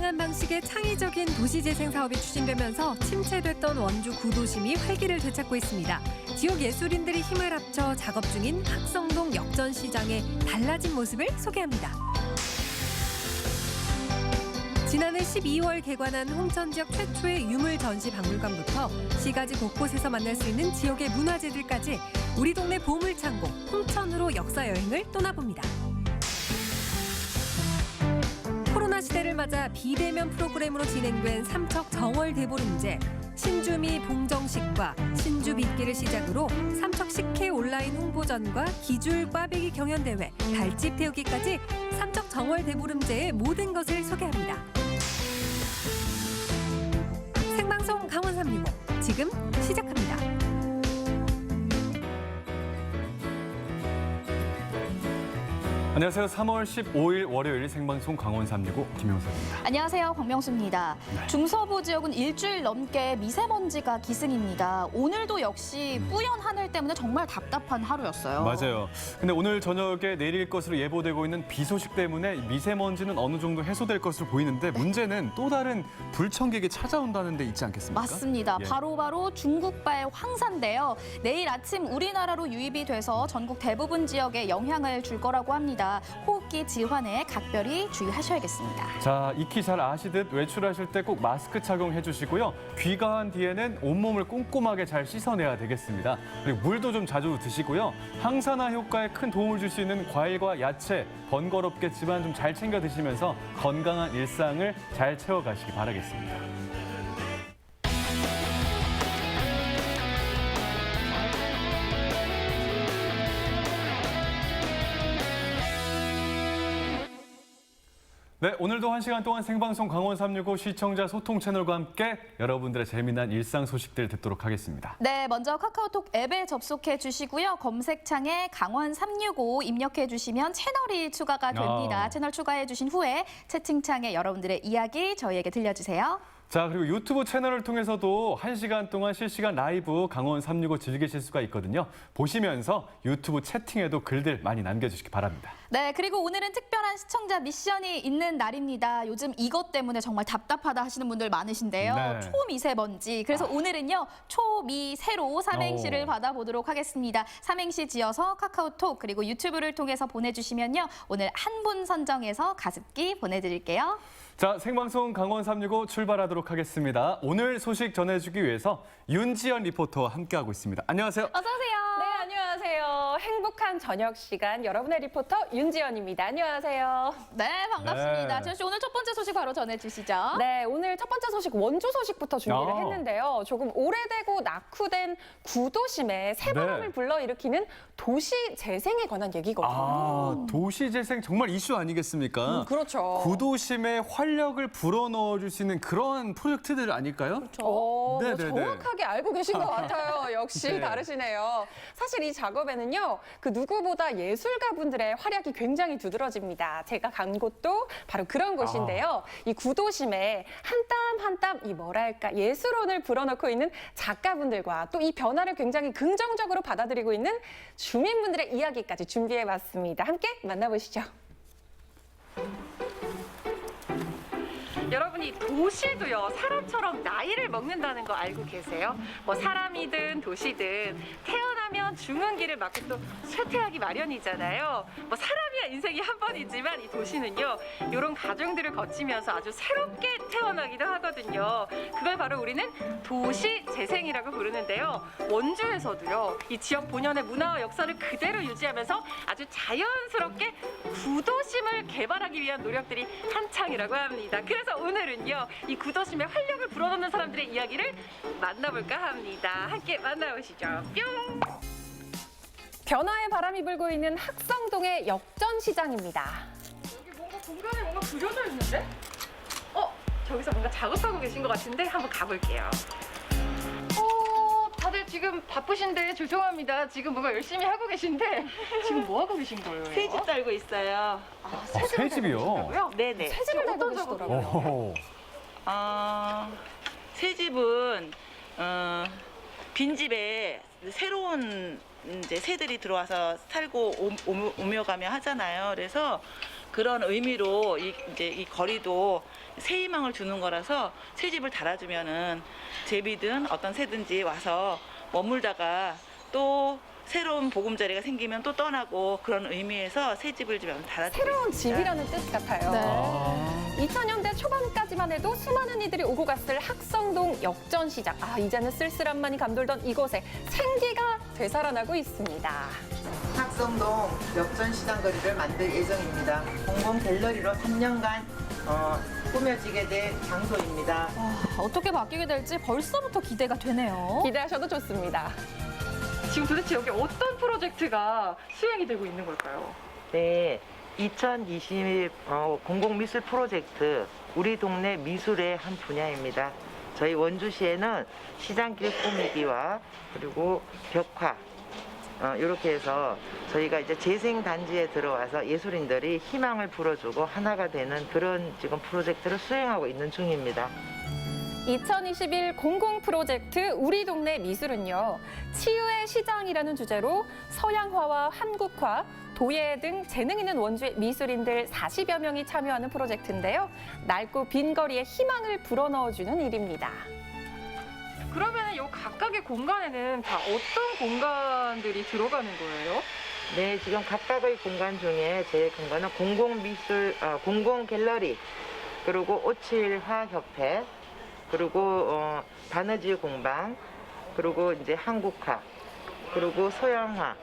다양한 방식의 창의적인 도시재생 사업이 추진되면서 침체됐던 원주 구도심이 활기를 되찾고 있습니다. 지역 예술인들이 힘을 합쳐 작업 중인 학성동 역전시장의 달라진 모습을 소개합니다. 지난해 12월 개관한 홍천 지역 최초의 유물 전시 박물관부터 시가지 곳곳에서 만날 수 있는 지역의 문화재들까지 우리 동네 보물창고 홍천으로 역사 여행을 떠나봅니다. 코로나 시대를 맞아 비대면 프로그램으로 진행된 삼척 정월 대보름제, 신주미 봉정식과 신주 빗기를 시작으로 삼척 식혜 온라인 홍보전과 기줄 꽈배기 경연대회, 달집 태우기까지 삼척 정월 대보름제의 모든 것을 소개합니다. 생방송 강원 365 지금 시작합니다. 안녕하세요. 3월 15일 월요일 생방송 강원 365 김용석입니다. 안녕하세요. 박명수입니다. 네. 중서부 지역은 일주일 넘게 미세먼지가 기승입니다. 오늘도 역시 뿌연 하늘 때문에 정말 답답한 하루였어요. 맞아요. 근데 오늘 저녁에 내릴 것으로 예보되고 있는 비 소식 때문에 미세먼지는 어느 정도 해소될 것으로 보이는데 문제는 또 다른 불청객이 찾아온다는 데 있지 않겠습니까? 맞습니다. 예. 바로 중국발 황사인데요. 내일 아침 우리나라로 유입이 돼서 전국 대부분 지역에 영향을 줄 거라고 합니다. 호흡기 질환에 각별히 주의하셔야겠습니다. 자, 익히 잘 아시듯 외출하실 때 꼭 마스크 착용해 주시고요. 귀가한 뒤에는 온몸을 꼼꼼하게 잘 씻어내야 되겠습니다. 그리고 물도 좀 자주 드시고요. 항산화 효과에 큰 도움을 줄 수 있는 과일과 야채, 번거롭겠지만 좀 잘 챙겨 드시면서 건강한 일상을 잘 채워가시기 바라겠습니다. 네, 오늘도 1시간 동안 생방송 강원 365 시청자 소통 채널과 함께 여러분들의 재미난 일상 소식들 듣도록 하겠습니다. 네, 먼저 카카오톡 앱에 접속해 주시고요. 검색창에 강원 365 입력해 주시면 채널이 추가가 됩니다. 채널 추가해 주신 후에 채팅창에 여러분들의 이야기 저희에게 들려주세요. 자, 그리고 유튜브 채널을 통해서도 1시간 동안 실시간 라이브 강원 365 즐기실 수가 있거든요. 보시면서 유튜브 채팅에도 글들 많이 남겨주시기 바랍니다. 네, 그리고 오늘은 특별한 시청자 미션이 있는 날입니다. 요즘 이것 때문에 정말 답답하다 하시는 분들 많으신데요. 네. 초미세먼지. 그래서 오늘은요, 초미세로 삼행시를 오. 받아보도록 하겠습니다. 삼행시 지어서 카카오톡 그리고 유튜브를 통해서 보내주시면요. 오늘 한 분 선정해서 가습기 보내드릴게요. 자, 생방송 강원 365 출발하도록 하겠습니다. 오늘 소식 전해주기 위해서 윤지연 리포터와 함께하고 있습니다. 안녕하세요. 어서 오세요. 네, 안녕하세요. 행복한 저녁 시간 여러분의 리포터 윤지연입니다. 안녕하세요. 네, 반갑습니다. 네. 지연 씨, 오늘 첫 번째 소식 바로 전해주시죠. 네, 오늘 첫 번째 소식 원주 소식부터 준비를 아. 했는데요. 조금 오래되고 낙후된 구도심에 새바람을 네. 불러일으키는 도시 재생에 관한 얘기거든요. 아, 도시재생 정말 이슈 아니겠습니까? 그렇죠. 구도심에 활력을 불어넣어줄 수 있는 그런 프로젝트들 아닐까요? 네네네. 정확하게 알고 계신 것 같아요. 역시 네. 다르시네요. 사실 이 작업에는요, 그 누구보다 예술가분들의 활약이 굉장히 두드러집니다. 제가 간 곳도 바로 그런 곳인데요. 이 구도심에 한 땀 한 땀 이 뭐랄까 예술혼을 불어넣고 있는 작가분들과 또 이 변화를 굉장히 긍정적으로 받아들이고 있는 주민분들의 이야기까지 준비해봤습니다. 함께 만나보시죠. 여러분이 도시도요 사람처럼 나이를 먹는다는 거 알고 계세요? 뭐 사람이든 도시든 태어나면 죽는 길을 막고 또 쇠퇴하기 마련이잖아요. 뭐 사람이야 인생이 한 번이지만 이 도시는요 이런 과정들을 거치면서 아주 새롭게 태어나기도 하거든요. 그걸 바로 우리는 도시 재생이라고 부르는데요. 원주에서도요 이 지역 본연의 문화와 역사를 그대로 유지하면서 아주 자연스럽게 구도심을 개발하기 위한 노력들이 한창이라고 합니다. 그래서 오늘은요 이 구도심에 활력을 불어넣는 사람들의 이야기를 만나볼까 합니다. 함께 만나보시죠. 뿅! 변화의 바람이 불고 있는 학성동의 역전시장입니다. 여기 뭔가 공간에 뭔가 그려져 있는데? 저기서 뭔가 작업하고 계신 것 같은데 한번 가볼게요. 다들 지금 바쁘신데 죄송합니다. 지금 뭔가 열심히 하고 계신데 지금 뭐 하고 계신 거예요? 새집 달고 있어요. 새집이요? 네네. 새집을 달고 계시더라고요. 오. 새집은 빈집에 새로운 이제 새들이 들어와서 살고 오며 가며 하잖아요. 그래서 그런 의미로 이제 이 거리도 새 희망을 주는 거라서 새집을 달아주면은 제비든 어떤 새든지 와서 머물다가 또 새로운 보금자리가 생기면 또 떠나고 그런 의미에서 새집을 좀 달아주고 새로운 있습니다. 집이라는 뜻 같아요. 네. 2000년대 초반까지만 해도 수많은 이들이 오고 갔을 학성동 역전시장. 이제는 쓸쓸함만이 감돌던 이곳에 생기가 되살아나고 있습니다. 학성동 역전시장 거리를 만들 예정입니다. 공공 갤러리로 3년간 꾸며지게 될 장소입니다. 어떻게 바뀌게 될지 벌써부터 기대가 되네요. 기대하셔도 좋습니다. 지금 도대체 여기 어떤 프로젝트가 수행이 되고 있는 걸까요? 네, 2020 공공미술 프로젝트 우리 동네 미술의 한 분야입니다. 저희 원주시에는 시장길 꾸미기와 그리고 벽화 이렇게 해서 저희가 이제 재생단지에 들어와서 예술인들이 희망을 불어주고 하나가 되는 그런 지금 프로젝트를 수행하고 있는 중입니다. 2021 공공 프로젝트 우리 동네 미술은요. 치유의 시장이라는 주제로 서양화와 한국화, 도예 등 재능 있는 원주의 미술인들 40여 명이 참여하는 프로젝트인데요. 낡고 빈 거리에 희망을 불어넣어주는 일입니다. 그러면 이 각각의 공간에는 다 어떤 공간들이 들어가는 거예요? 네, 지금 각각의 공간 중에 제 공간은 공공미술, 공공갤러리, 그리고 오칠화협회, 그리고 바느질 공방, 그리고 이제 한국화, 그리고 서양화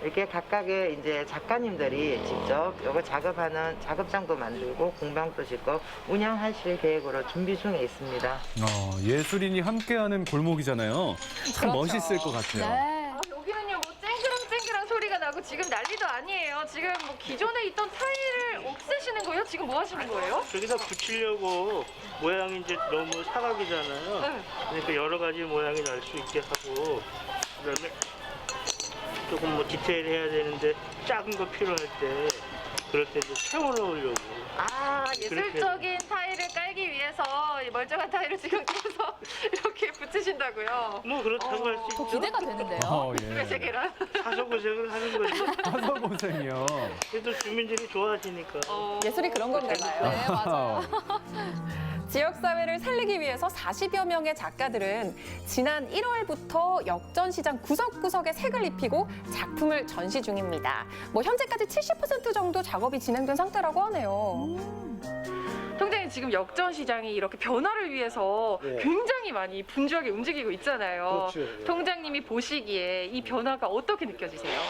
이렇게 각각의 이제 작가님들이 직접 이거 작업하는 작업장도 만들고 공방도 짓고 운영하실 계획으로 준비 중에 있습니다. 예술인이 함께하는 골목이잖아요. 참 그렇죠. 멋있을 것 같아요. 네. 여기는요, 뭐 쨍그랑쨍그랑 소리가 나고 지금 난리도 아니에요. 지금 뭐 기존에 있던 타일을 없애시는 거예요? 지금 뭐 하시는 거예요? 저기다 붙이려고 모양이 이제 너무 사각이잖아요. 네. 그러니까 여러 가지 모양이 날 수 있게 하고 그다음에 조금 뭐 디테일 해야 되는데 작은 거 필요할 때 그럴 때 이제 채워놓으려고. 예술적인 타일을 깔기 위해서 이 멀쩡한 타일을 지금 껴서 이렇게 붙이신다고요? 뭐 그렇다고 할 수 있죠. 기대가 되는데요. 그래서 계란. 사서 고생을 하는 거죠. 가서 고생이요. 그래도 주민들이 좋아하시니까. 예술이 그런 건가 봐요. 네, 맞아요. 지역사회를 살리기 위해서 40여 명의 작가들은 지난 1월부터 역전시장 구석구석에 색을 입히고 작품을 전시 중입니다. 현재까지 70% 정도 작업이 진행된 상태라고 하네요. 통장님 지금 역전시장이 이렇게 변화를 위해서 네. 굉장히 많이 분주하게 움직이고 있잖아요. 그렇죠. 통장님이 보시기에 이 변화가 어떻게 느껴지세요?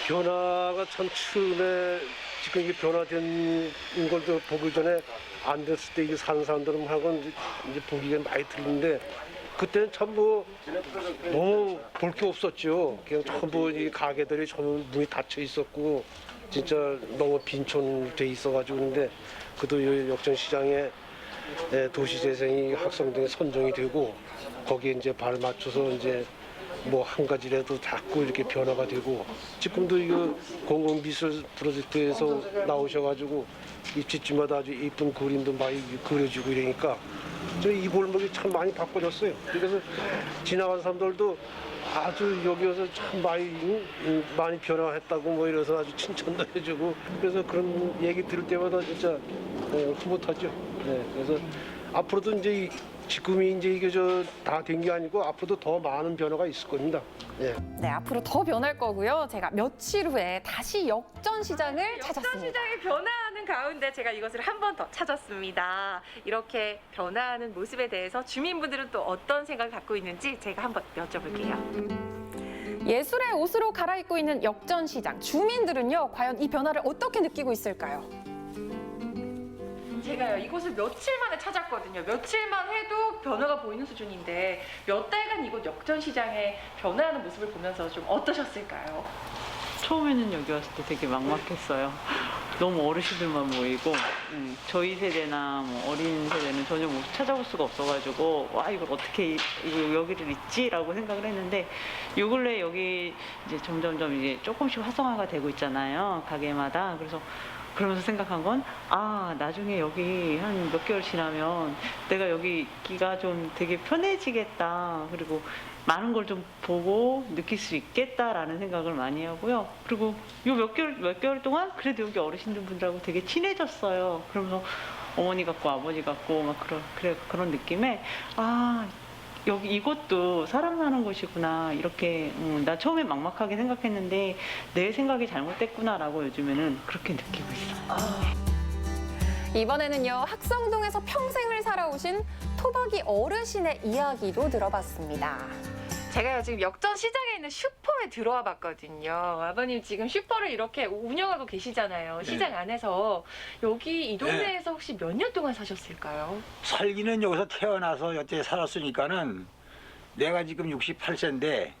변화가 참 처음에 지금 이게 변화된 걸 보기 전에 안 됐을 때 이게 사는 사람들하고 이제 보기가 많이 틀린데 그때는 참 너무 볼 게 없었죠. 그냥 전부 이 가게들이 전부 문이 닫혀 있었고 진짜 너무 빈촌돼 있어가지고 근데 그도 이 역전시장에 도시재생이 학성동에 선정이 되고 거기에 이제 발 맞춰서 이제 한 가지라도 자꾸 이렇게 변화가 되고 지금도 이거 공공미술 프로젝트에서 나오셔가지고 입지마다 아주 이쁜 그림도 많이 그려지고 이러니까 이 골목이 참 많이 바꿔졌어요. 그래서 지나가는 사람들도 아주 여기 와서 참 많이 변화했다고 이래서 아주 칭찬도 해주고 그래서 그런 얘기 들을 때마다 진짜 흐뭇하죠. 네, 그래서 앞으로도 이제 지금이 이제 이게 다 된 게 아니고 앞으로도 더 많은 변화가 있을 겁니다. 예. 네, 앞으로 더 변할 거고요. 제가 며칠 후에 다시 역전시장을 찾았습니다. 역전시장이 변화하는 가운데 제가 이것을 한 번 더 찾았습니다. 이렇게 변화하는 모습에 대해서 주민분들은 또 어떤 생각을 갖고 있는지 제가 한번 여쭤볼게요. 예술의 옷으로 갈아입고 있는 역전시장. 주민들은요, 과연 이 변화를 어떻게 느끼고 있을까요? 제가요 이곳을 며칠 만에 찾았거든요. 며칠만 해도 변화가 보이는 수준인데 몇 달간 이곳 역전시장의 변화하는 모습을 보면서 좀 어떠셨을까요? 처음에는 여기 왔을 때 되게 막막했어요. 너무 어르신들만 모이고 저희 세대나 어린 세대는 전혀 찾아볼 수가 없어가지고 와 이걸 어떻게 여기를 잊지라고 생각을 했는데 요 근래 여기 이제 점점점 이제 조금씩 활성화가 되고 있잖아요. 가게마다. 그래서 그러면서 생각한 건 나중에 여기 한 몇 개월 지나면 내가 여기 있기가 좀 되게 편해지겠다. 그리고 많은 걸 좀 보고 느낄 수 있겠다라는 생각을 많이 하고요. 그리고 요 몇 개월 동안 그래도 여기 어르신분들하고 되게 친해졌어요. 그러면서 어머니 같고 아버지 같고 막 그런 느낌에 아, 여기 이곳도 사람 사는 곳이구나. 이렇게 나 처음에 막막하게 생각했는데 내 생각이 잘못됐구나라고 요즘에는 그렇게 느끼고 있어요. 이번에는요, 학성동에서 평생을 살아오신 토박이 어르신의 이야기도 들어봤습니다. 제가 지금 역전 시장에 있는 슈퍼에 들어와 봤거든요. 아버님 지금 슈퍼를 이렇게 운영하고 계시잖아요. 시장 안에서. 여기 이 동네에서 혹시 몇 년 동안 사셨을까요? 살기는 여기서 태어나서 여태 살았으니까는 내가 지금 68세인데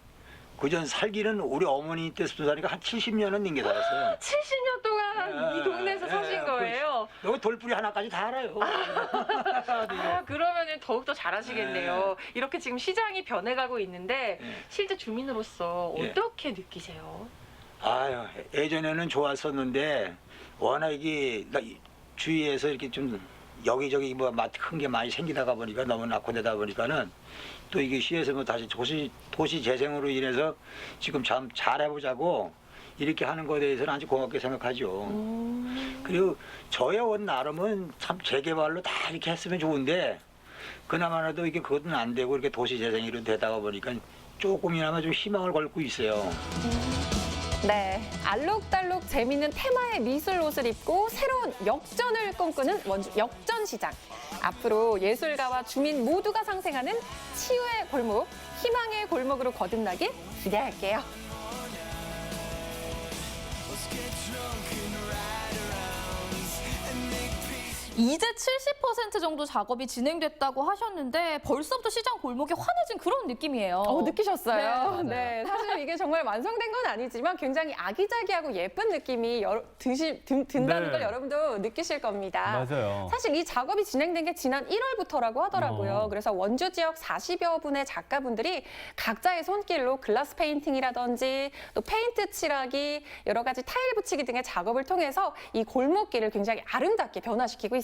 그전 살기는 우리 어머니 때부터 사니까 한 70년은 넘게 살았어요. 70년 동안 이 동네에서 사신 거예요? 여기 돌뿌리 하나까지 다 알아요. 아, 그러면은 더욱더 잘하시겠네요. 이렇게 지금 시장이 변해가고 있는데 실제 주민으로서 어떻게 느끼세요? 아유, 예전에는 좋았었는데 워낙 이게 주위에서 이렇게 좀 여기저기 뭐 마트 큰 게 많이 생기다가 보니까 너무 낙후되다 보니까는 또 이게 시에서 뭐 다시 도시 재생으로 인해서 지금 참 잘해보자고 이렇게 하는 거에 대해서는 아주 고맙게 생각하죠. 그리고 저의 원 나름은 참 재개발로 다 이렇게 했으면 좋은데 그나마라도 이게 그것은 안 되고 이렇게 도시 재생으로 되다가 보니까 조금이나마 좀 희망을 걸고 있어요. 네, 알록달록 재미있는 테마의 미술 옷을 입고 새로운 역전을 꿈꾸는 원주 역전시장. 앞으로 예술가와 주민 모두가 상생하는 치유의 골목, 희망의 골목으로 거듭나길 기대할게요. 이제 70% 정도 작업이 진행됐다고 하셨는데 벌써부터 시장 골목이 환해진 그런 느낌이에요. 느끼셨어요? 네, 사실 이게 정말 완성된 건 아니지만 굉장히 아기자기하고 예쁜 느낌이 든다는 걸 여러분도 느끼실 겁니다. 맞아요. 사실 이 작업이 진행된 게 지난 1월부터라고 하더라고요. 그래서 원주 지역 40여 분의 작가분들이 각자의 손길로 글라스 페인팅이라든지 또 페인트 칠하기, 여러 가지 타일 붙이기 등의 작업을 통해서 이 골목길을 굉장히 아름답게 변화시키고 있습니다.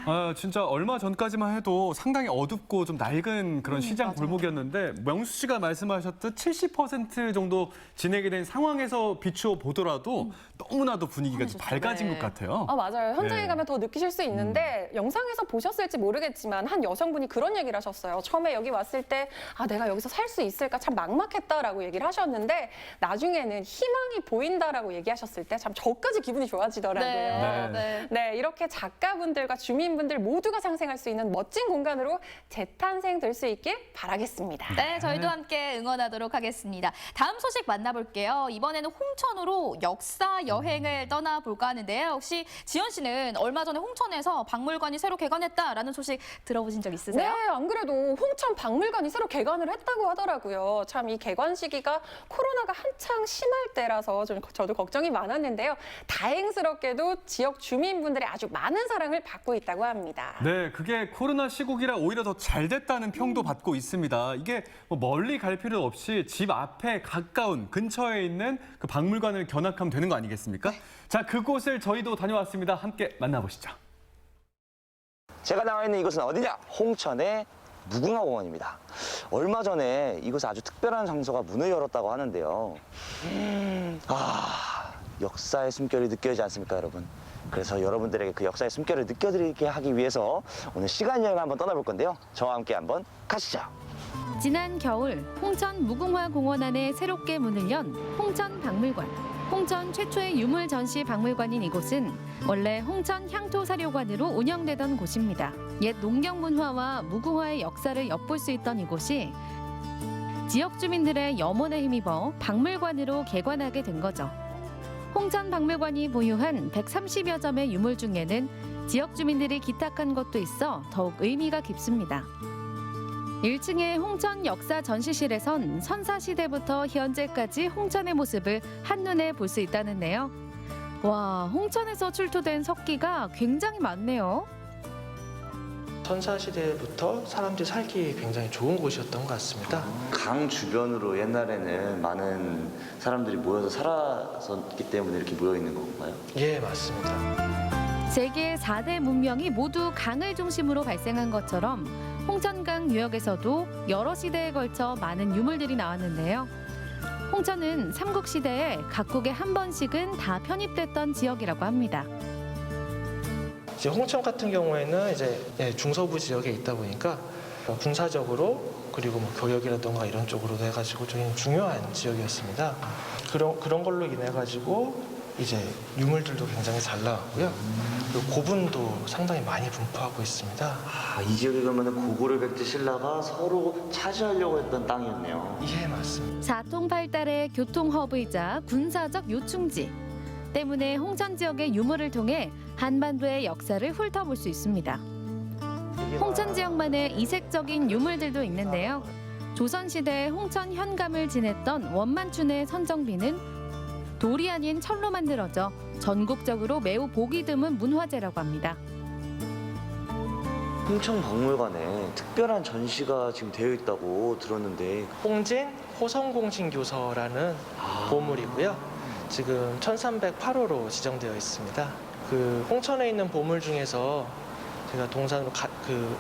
아, 진짜 얼마 전까지만 해도 상당히 어둡고 좀 낡은 그런 시장 맞아요. 골목이었는데 명수 씨가 말씀하셨듯 70% 정도 진행이 된 상황에서 비추어 보더라도 너무나도 분위기가 좀 밝아진 것 같아요. 맞아요. 현장에 네. 가면 더 느끼실 수 있는데 영상에서 보셨을지 모르겠지만 한 여성분이 그런 얘기를 하셨어요. 처음에 여기 왔을 때 내가 여기서 살 수 있을까 참 막막했다라고 얘기를 하셨는데 나중에는 희망이 보인다라고 얘기하셨을 때 참 저까지 기분이 좋아지더라고요. 네, 이렇게 작가분들과 주민분들 모두가 상생할 수 있는 멋진 공간으로 재탄생될 수 있길 바라겠습니다. 네, 저희도 함께 응원하도록 하겠습니다. 다음 소식 만나볼게요. 이번에는 홍천으로 역사 여행을 떠나볼까 하는데요. 혹시 지연 씨는 얼마 전에 홍천에서 박물관이 새로 개관했다라는 소식 들어보신 적 있으세요? 네, 안 그래도 홍천 박물관이 새로 개관을 했다고 하더라고요. 참 이 개관 시기가 코로나가 한창 심할 때라서 좀 저도 걱정이 많았는데요. 다행스럽게도 지역 주민분들의 아주 많은 사랑을 받고 있다고 합니다. 네, 그게 코로나 시국이라 오히려 더 잘 됐다는 평도 받고 있습니다. 이게 뭐 멀리 갈 필요 없이 집 앞에 가까운 근처에 있는 그 박물관을 견학하면 되는 거 아니겠습니까? 자, 그곳을 저희도 다녀왔습니다. 함께 만나보시죠. 제가 나와 있는 이곳은 어디냐? 홍천의 무궁화공원입니다. 얼마 전에 이곳에 아주 특별한 장소가 문을 열었다고 하는데요. 역사의 숨결이 느껴지지 않습니까, 여러분? 그래서 여러분들에게 그 역사의 숨결을 느껴드리게 하기 위해서 오늘 시간 여행을 한번 떠나볼 건데요. 저와 함께 한번 가시죠. 지난 겨울 홍천 무궁화공원 안에 새롭게 문을 연 홍천박물관. 홍천 최초의 유물 전시 박물관인 이곳은 원래 홍천 향토사료관으로 운영되던 곳입니다. 옛 농경 문화와 무궁화의 역사를 엿볼 수 있던 이곳이 지역 주민들의 염원에 힘입어 박물관으로 개관하게 된 거죠. 홍천 박물관이 보유한 130여 점의 유물 중에는 지역 주민들이 기탁한 것도 있어 더욱 의미가 깊습니다. 1층의 홍천 역사 전시실에선 선사시대부터 현재까지 홍천의 모습을 한눈에 볼 수 있다는데요. 와, 홍천에서 출토된 석기가 굉장히 많네요. 선사시대부터 사람들이 살기 굉장히 좋은 곳이었던 것 같습니다. 강 주변으로 옛날에는 많은 사람들이 모여서 살았기 때문에 이렇게 모여 있는 건가요? 예, 맞습니다. 세계 4대 문명이 모두 강을 중심으로 발생한 것처럼 홍천강 유역에서도 여러 시대에 걸쳐 많은 유물들이 나왔는데요. 홍천은 삼국시대에 각국에 한 번씩은 다 편입됐던 지역이라고 합니다. 이제 홍천 같은 경우에는 이제 중서부 지역에 있다 보니까 군사적으로 그리고 뭐 교역이라던가 이런 쪽으로도 해가지고 좀 중요한 지역이었습니다. 그런 걸로 인해 가지고 이제 유물들도 굉장히 잘 나왔고요. 그리고 고분도 상당히 많이 분포하고 있습니다. 아, 이 지역에 그러면 고구려 백제 신라가 서로 차지하려고 했던 땅이었네요. 예, 맞습니다. 사통팔달의 교통 허브이자 군사적 요충지 때문에 홍천 지역의 유물을 통해 한반도의 역사를 훑어볼 수 있습니다. 홍천 지역만의 이색적인 유물들도 있는데요. 조선시대 홍천 현감을 지냈던 원만춘의 선정비는 돌이 아닌 철로 만들어져 전국적으로 매우 보기 드문 문화재라고 합니다. 홍천박물관에 특별한 전시가 지금 되어 있다고 들었는데 홍진 호성공신교서라는 보물이고요. 지금 1308호로 지정되어 있습니다. 그 홍천에 있는 보물 중에서 제가 동산으로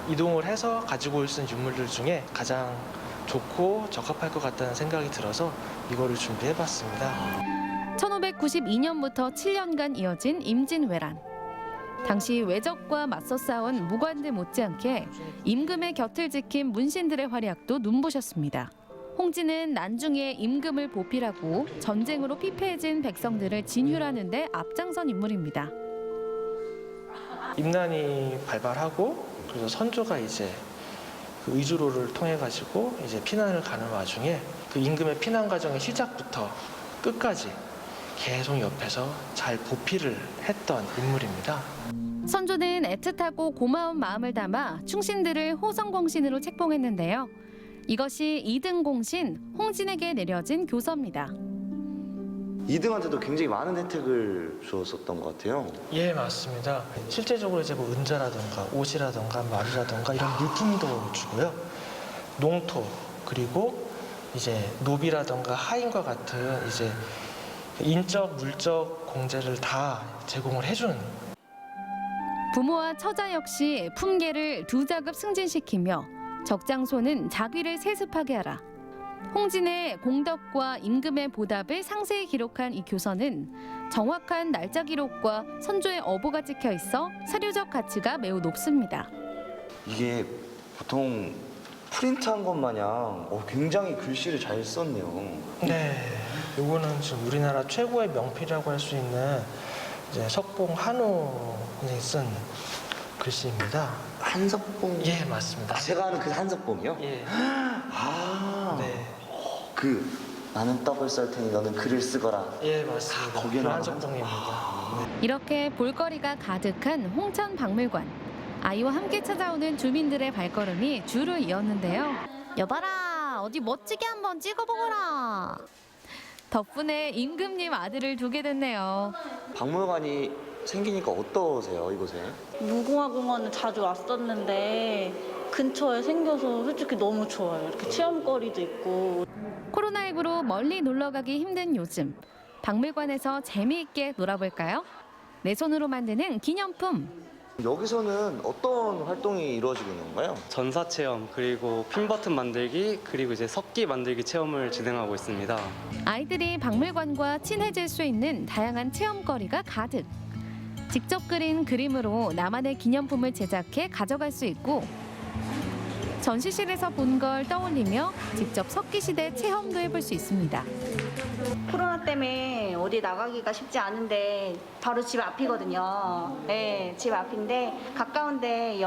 이동을 해서 가지고 올 수 있는 유물들 중에 가장 좋고 적합할 것 같다는 생각이 들어서 이거를 준비해봤습니다. 1592년부터 7년간 이어진 임진왜란. 당시 외적과 맞서 싸운 무관들 못지않게 임금의 곁을 지킨 문신들의 활약도 눈부셨습니다. 홍진은 난중에 임금을 보필하고 전쟁으로 피폐해진 백성들을 진휼하는 데 앞장선 인물입니다. 임난이 발발하고 그래서 선조가 이제 그 의주로를 통해 가지고 이제 피난을 가는 와중에 그 임금의 피난 과정의 시작부터 끝까지 계속 옆에서 잘 보필을 했던 인물입니다. 선조는 애틋하고 고마운 마음을 담아 충신들을 호성공신으로 책봉했는데요. 이것이 2등 공신 홍진에게 내려진 교서입니다. 2등한테도 굉장히 많은 혜택을 주었었던 것 같아요. 예, 맞습니다. 실제적으로 이제 뭐 은자라든가 옷이라든가 말이라든가 이런 물품도 주고요. 농토 그리고 이제 노비라든가 하인과 같은 이제 인적, 물적 공제를 다 제공을 해준. 부모와 처자 역시 품계를 2자급 승진시키며 적장소는 자귀를 세습하게 하라. 홍진의 공덕과 임금의 보답을 상세히 기록한 이 교서는 정확한 날짜 기록과 선조의 어보가 찍혀 있어 사료적 가치가 매우 높습니다. 이게 보통 프린트한 것 마냥 굉장히 글씨를 잘 썼네요. 네, 요거는 지금 우리나라 최고의 명필이라고 할 수 있는 이제 석봉 한우 선생이 쓴 글씨입니다. 한석봉? 예, 맞습니다. 제가 아는 그 한석봉이요? 예. 네. 나는 떡을 썰 테니 너는 글을 쓰거라. 예, 맞습니다. 거기에 그 나오는 한석봉입니다. 이렇게 볼거리가 가득한 홍천 박물관. 아이와 함께 찾아오는 주민들의 발걸음이 줄을 이었는데요. 여봐라, 어디 멋지게 한번 찍어보거라. 덕분에 임금님 아들을 두게 됐네요. 박물관이 생기니까 어떠세요, 이곳에? 무궁화공원은 자주 왔었는데 근처에 생겨서 솔직히 너무 좋아요. 이렇게 체험거리도 있고. 코로나19로 멀리 놀러가기 힘든 요즘. 박물관에서 재미있게 놀아볼까요? 내 손으로 만드는 기념품. 여기서는 어떤 활동이 이루어지고 있는 건가요? 전사 체험, 그리고 핀 버튼 만들기, 그리고 이제 석기 만들기 체험을 진행하고 있습니다. 아이들이 박물관과 친해질 수 있는 다양한 체험거리가 가득. 직접 그린 그림으로 나만의 기념품을 제작해 가져갈 수 있고 전시실에서 본 걸 떠올리며 직접 석기시대 체험도 해볼 수 있습니다. 코로나 때문에 어디 나가기가 쉽지 않은데 바로 집 앞이거든요. 네, 집 앞인데 가까운데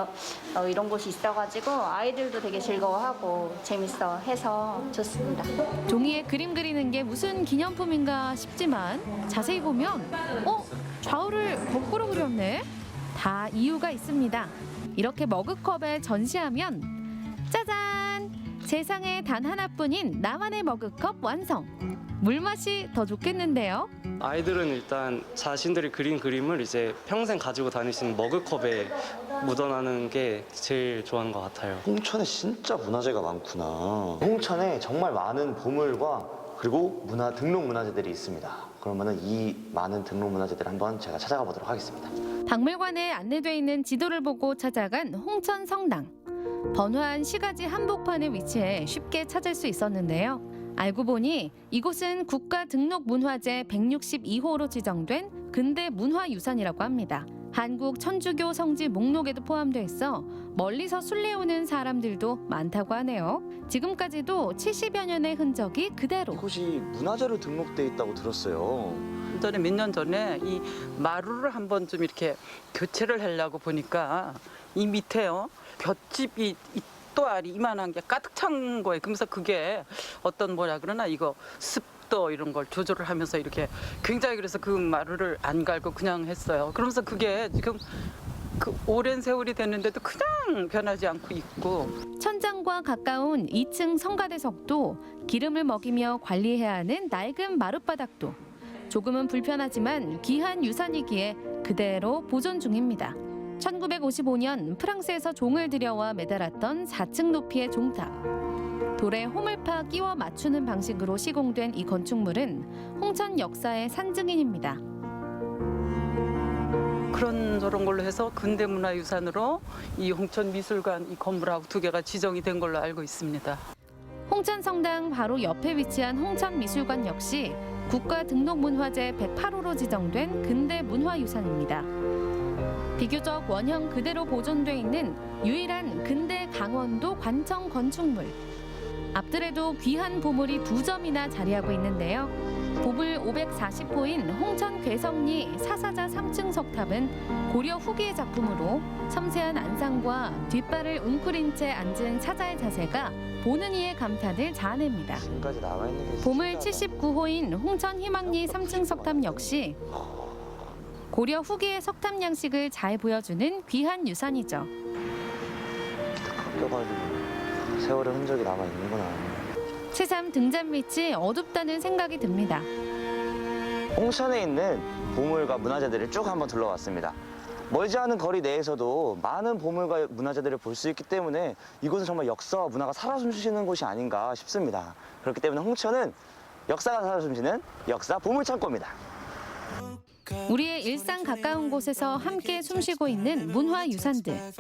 이런 곳이 있어가지고 아이들도 되게 즐거워하고 재밌어 해서 좋습니다. 종이에 그림 그리는 게 무슨 기념품인가 싶지만 자세히 보면 좌우를 거꾸로 그렸네? 다 이유가 있습니다. 이렇게 머그컵에 전시하면 짜잔! 세상에 단 하나뿐인 나만의 머그컵 완성! 물맛이 더 좋겠는데요? 아이들은 일단 자신들이 그린 그림을 이제 평생 가지고 다닐 수 있는 머그컵에 묻어나는 게 제일 좋아하는 것 같아요. 홍천에 진짜 문화재가 많구나. 홍천에 정말 많은 보물과 그리고 등록 문화재들이 있습니다. 그러면은 이 많은 등록 문화재들을 한번 제가 찾아가 보도록 하겠습니다. 박물관에 안내돼 있는 지도를 보고 찾아간 홍천 성당. 번화한 시가지 한복판에 위치해 쉽게 찾을 수 있었는데요. 알고 보니 이곳은 국가등록문화재 162호로 지정된 근대 문화유산이라고 합니다. 한국 천주교 성지 목록에도 포함돼 있어 멀리서 순례오는 사람들도 많다고 하네요. 지금까지도 70여 년의 흔적이 그대로. 이곳이 문화재로 등록돼 있다고 들었어요. 전에 몇 년 전에 이 마루를 한번 좀 이렇게 교체를 하려고 보니까 이 밑에요 볏짚이 또 알이 이만한 게 가득 찬 거예요. 그러면서 그게 어떤 뭐라 그러나 이거 습도 이런 걸 조절을 하면서 이렇게 굉장히 그래서 그 마루를 안 갈고 그냥 했어요. 그러면서 그게 지금 그 오랜 세월이 됐는데도 그냥 변하지 않고 있고. 천장과 가까운 2층 성가대석도 기름을 먹이며 관리해야 하는 낡은 마룻바닥도 조금은 불편하지만 귀한 유산이기에 그대로 보존 중입니다. 1955년 프랑스에서 종을 들여와 매달았던 4층 높이의 종탑. 돌에 호물파 끼워 맞추는 방식으로 시공된 이 건축물은 홍천 역사의 산증인입니다. 그런 저런 걸로 해서 근대문화유산으로 이 홍천미술관 이 건물하고 두 개가 지정이 된 걸로 알고 있습니다. 홍천성당 바로 옆에 위치한 홍천미술관 역시 국가등록문화재 108호로 지정된 근대문화유산입니다. 비교적 원형 그대로 보존돼 있는 유일한 근대 강원도 관청 건축물. 앞들에도 귀한 보물이 2점이나 자리하고 있는데요. 보물 540호인 홍천 괴성리 사사자 3층 석탑은 고려 후기의 작품으로 섬세한 안상과 뒷발을 웅크린 채 앉은 사자의 자세가 보는 이의 감탄을 자아냅니다. 지금까지 나와 있는 게 보물 79호인 홍천 희망리 3층 석탑 역시 고려 후기의 석탑 양식을 잘 보여주는 귀한 유산이죠. 깎여가지고 세월의 흔적이 남아 있는구나. 새삼 등잔 밑이 어둡다는 생각이 듭니다. 홍천에 있는 보물과 문화재들을 쭉 한번 둘러봤습니다. 멀지 않은 거리 내에서도 많은 보물과 문화재들을 볼 수 있기 때문에 이곳은 정말 역사와 문화가 살아 숨쉬는 곳이 아닌가 싶습니다. 그렇기 때문에 홍천은 역사가 살아 숨쉬는 역사 보물창고입니다. 우리의 일상 가까운 곳에서 함께 숨쉬고 있는 문화유산들.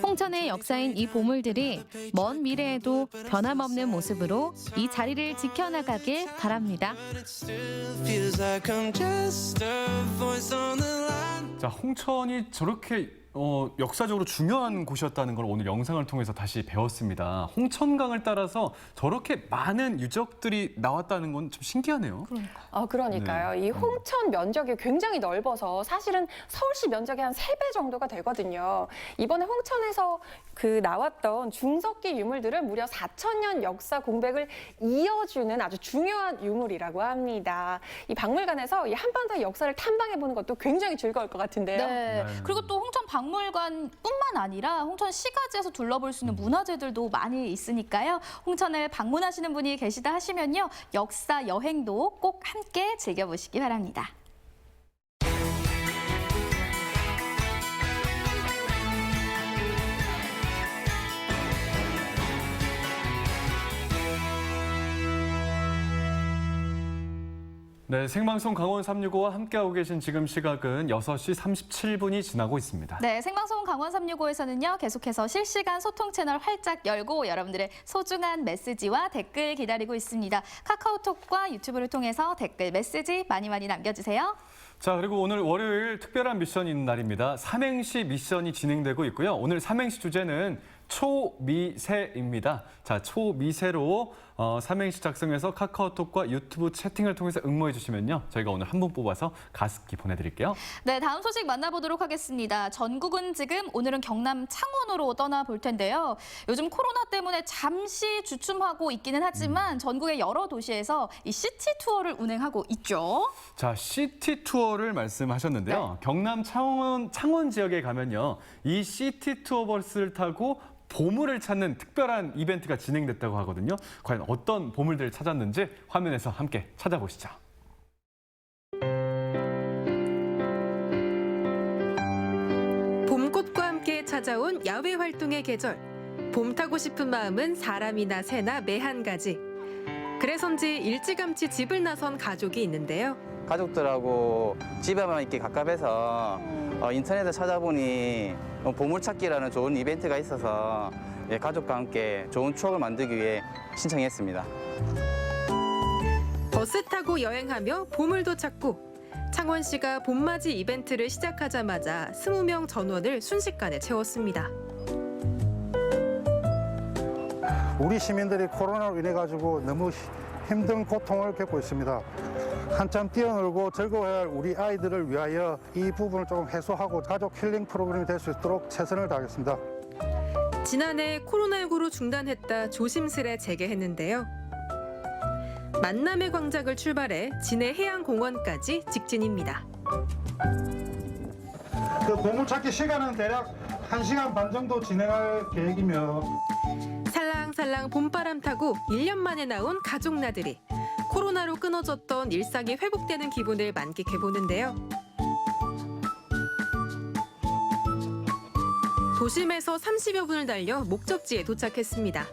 홍천의 역사인 이 보물들이 먼 미래에도 변함없는 모습으로 이 자리를 지켜나가길 바랍니다. 자, 홍천이 저렇게 역사적으로 중요한 곳이었다는 걸 오늘 영상을 통해서 다시 배웠습니다. 홍천강을 따라서 저렇게 많은 유적들이 나왔다는 건 좀 신기하네요. 그러니까요. 네. 이 홍천 면적이 굉장히 넓어서 사실은 서울시 면적의 한 3배 정도가 되거든요. 이번에 홍천에서 그 나왔던 중석기 유물들은 무려 4,000년 역사 공백을 이어주는 아주 중요한 유물이라고 합니다. 이 박물관에서 이 한반도의 역사를 탐방해보는 것도 굉장히 즐거울 것 같은데요. 네. 그리고 또 홍천 박물관뿐만 아니라 홍천 시가지에서 둘러볼 수 있는 문화재들도 많이 있으니까요. 홍천을 방문하시는 분이 계시다 하시면요. 역사 여행도 꼭 함께 즐겨보시기 바랍니다. 네, 생방송 강원 365와 함께하고 계신 지금 시각은 6시 37분이 지나고 있습니다. 네, 생방송 강원 365에서는요. 계속해서 실시간 소통 채널 활짝 열고 여러분들의 소중한 메시지와 댓글 기다리고 있습니다. 카카오톡과 유튜브를 통해서 댓글, 메시지 많이 남겨주세요. 자, 그리고 오늘 월요일 특별한 미션이 있는 날입니다. 삼행시 미션이 진행되고 있고요. 오늘 삼행시 주제는 초미세입니다. 자, 초미세로 삼행시 작성해서 카카오톡과 유튜브 채팅을 통해서 응모해 주시면요. 저희가 오늘 한 분 뽑아서 가습기 보내드릴게요. 네, 다음 소식 만나보도록 하겠습니다. 전국은 지금 오늘은 경남 창원으로 떠나볼 텐데요. 요즘 코로나 때문에 잠시 주춤하고 있기는 하지만 전국의 여러 도시에서 이 시티 투어를 운행하고 있죠. 자, 시티 투어를 말씀하셨는데요. 경남 창원 지역에 가면요. 이 시티 투어 버스를 타고 보물을 찾는 특별한 이벤트가 진행됐다고 하거든요. 과연 어떤 보물들을 찾았는지 화면에서 함께 찾아보시죠. 봄꽃과 함께 찾아온 야외 활동의 계절. 봄 타고 싶은 마음은 사람이나 새나 매 한 가지. 그래서인지 일찌감치 집을 나선 가족이 있는데요. 가족들하고 집에만 있기 갑갑해서 인터넷에 찾아보니 보물찾기라는 좋은 이벤트가 있어서 가족과 함께 좋은 추억을 만들기 위해 신청했습니다. 버스 타고 여행하며 보물도 찾고 창원시가 봄맞이 이벤트를 시작하자마자 20명 전원을 순식간에 채웠습니다. 우리 시민들이 코로나로 인해 가지고 너무 힘든 고통을 겪고 있습니다. 한참 뛰어놀고 즐거워야 할 우리 아이들을 위하여 이 부분을 조금 해소하고 가족 힐링 프로그램이 될 수 있도록 최선을 다하겠습니다. 지난해 코로나19로 중단했다 조심스레 재개했는데요. 만남의 광장을 출발해 진해 해양공원까지 직진입니다. 그 보물찾기 시간은 대략 1시간 반 정도 진행할 계획이며 살랑살랑 봄바람 타고 1년 만에 나온 가족 나들이. 코로나로 끊어졌던 일상이 회복되는 기분을 만끽해보는데요. 도심에서 30여 분을 달려 목적지에 도착했습니다.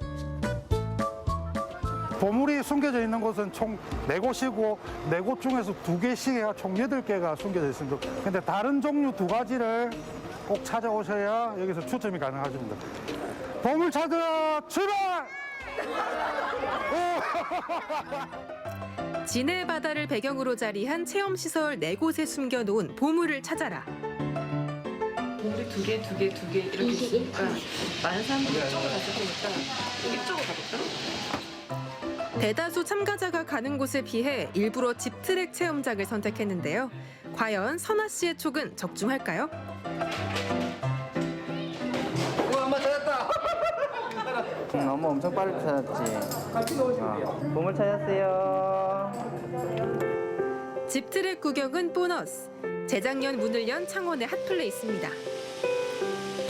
보물이 숨겨져 있는 곳은 총 4곳이고 4곳 중에서 2개씩 총 8개가 숨겨져 있습니다. 근데 다른 종류 2가지를 꼭 찾아오셔야 여기서 추첨이 가능하십니다. 보물 찾으러 출발! 진해 바다를 배경으로 자리한 체험시설 4곳에 숨겨놓은 보물을 찾아라. 보물이 두 개 이렇게 있으니까 많은 사람들이 이쪽으로 갔을 테니까 이쪽으로 가볼까? 대다수 참가자가 가는 곳을 피해 일부러 집트랙 체험장을 선택했는데요. 과연 선아 씨의 촉은 적중할까요? 엄마 찾았다. 엄마 엄청 빨리 찾았지. 보물 찾았어요. 집트랙 구경은 보너스. 재작년 문을 연 창원의 핫플레이스입니다.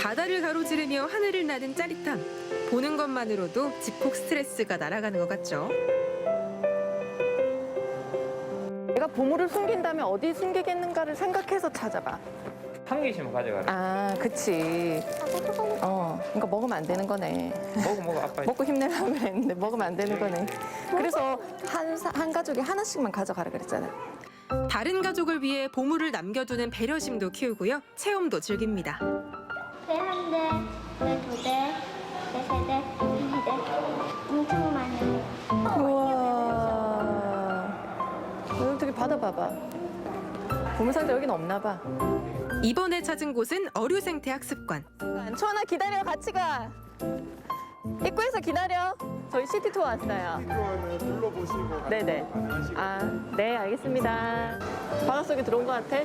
바다를 가로지르며 하늘을 나는 짜릿함. 보는 것만으로도 집콕 스트레스가 날아가는 것 같죠. 내가 보물을 숨긴다면 어디 숨기겠는가를 생각해서 찾아봐. 한 개씩만 가져가라. 아, 그치. 그러니까 먹으면 안 되는 거네. 먹어 아빠. 먹고 힘내려고 그랬는데 먹으면 안 되는 거네. 그래서 한 가족이 하나씩만 가져가라 그랬잖아. 다른 가족을 위해 보물을 남겨두는 배려심도 키우고요. 체험도 즐깁니다. 네, 한 대, 네, 두 대, 네, 세 대, 네 대. 엄청 많아요. 우와. 어떻게 받아봐봐. 보물상자 여기는 없나 봐. 이번에 찾은 곳은 어류생태 학습관. 초원아 기다려, 같이 가. 입구에서 기다려. 저희 시티 투어 왔어요. 둘러보시고. 네네. 네, 알겠습니다. 바닷속에 들어온 것 같아?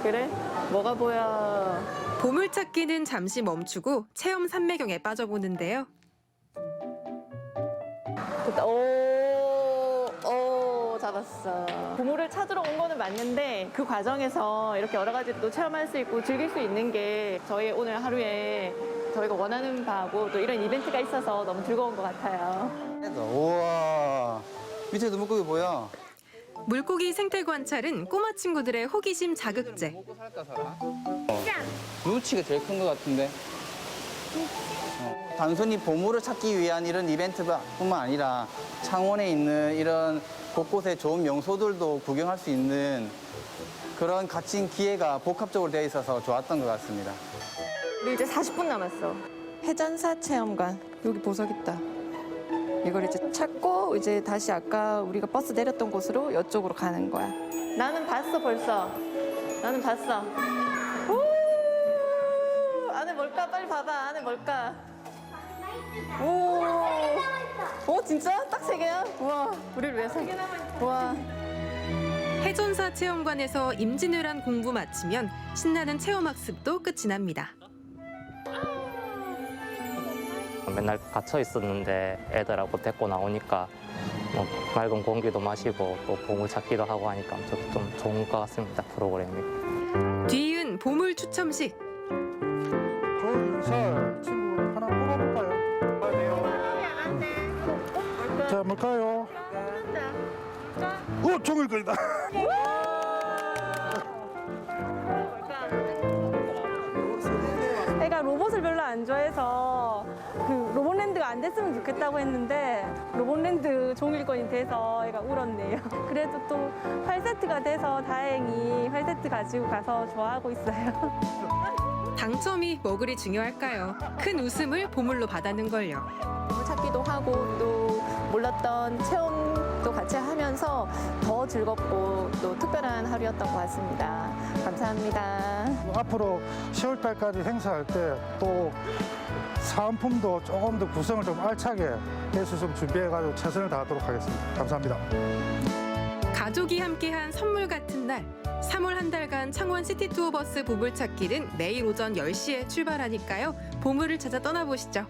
그래? 뭐가 보여? 보물찾기는 잠시 멈추고 체험 산매경에 빠져보는데요. 됐다. 잡았어. 보물을 찾으러 온 거는 맞는데 그 과정에서 이렇게 여러 가지 또 체험할 수 있고 즐길 수 있는 게 저희 오늘 하루에 저희가 원하는 바하고 또 이런 이벤트가 있어서 너무 즐거운 것 같아요. 우와, 밑에도 물고기 보여. 물고기 생태 관찰은 꼬마 친구들의 호기심 자극제. 누치가 제일 큰 것 같은데. 단순히 보물을 찾기 위한 이런 이벤트뿐만 아니라 창원에 있는 이런 곳곳에 좋은 명소들도 구경할 수 있는 그런 갇힌 기회가 복합적으로 되어 있어서 좋았던 것 같습니다. 우리 이제 40분 남았어. 해전사 체험관. 여기 보석 있다. 이걸 이제 찾고 이제 다시 아까 우리가 버스 내렸던 곳으로 이쪽으로 가는 거야. 나는 봤어 벌써. 나는 봤어. 오! 안에 뭘까? 빨리 봐봐. 안에 뭘까? 오! 진짜? 딱 3개야? 우와, 우리를 위해서. 우와. 해전사 체험관에서 임진왜란 공부 마치면 신나는 체험학습도 끝이 납니다. 맨날 갇혀 있었는데 애들하고 데리고 나오니까 맑은 공기도 마시고 또 보물 찾기도 하고 하니까 저도 좀 좋은 것 같습니다, 프로그램이. 뒤이은 보물 추첨식. 조윤설 친구 하나 뽑아볼까요? 자, 뭘까요? 종일거리다. 애가 로봇을 별로 안 좋아해서 그 로봇랜드가 안 됐으면 좋겠다고 했는데 로봇랜드 종일권이 돼서 애가 울었네요. 그래도 또 8세트가 돼서 다행히 8세트 가지고 가서 좋아하고 있어요. 당첨이 뭐 그리 중요할까요? 큰 웃음을 보물로 받아는 걸요. 찾기도 하고 또 몰랐던 체험도 같이 하면서 더 즐겁고 또 특별한 하루였던 것 같습니다. 감사합니다. 앞으로 10월 달까지 행사할 때 또 사은품도 조금 더 구성을 좀 알차게 해서 좀 준비해가지고 최선을 다하도록 하겠습니다. 감사합니다. 가족이 함께한 선물 같은 날 3월 한 달간 창원 시티투어버스 보물찾기는 매일 오전 10시에 출발하니까요. 보물을 찾아 떠나보시죠.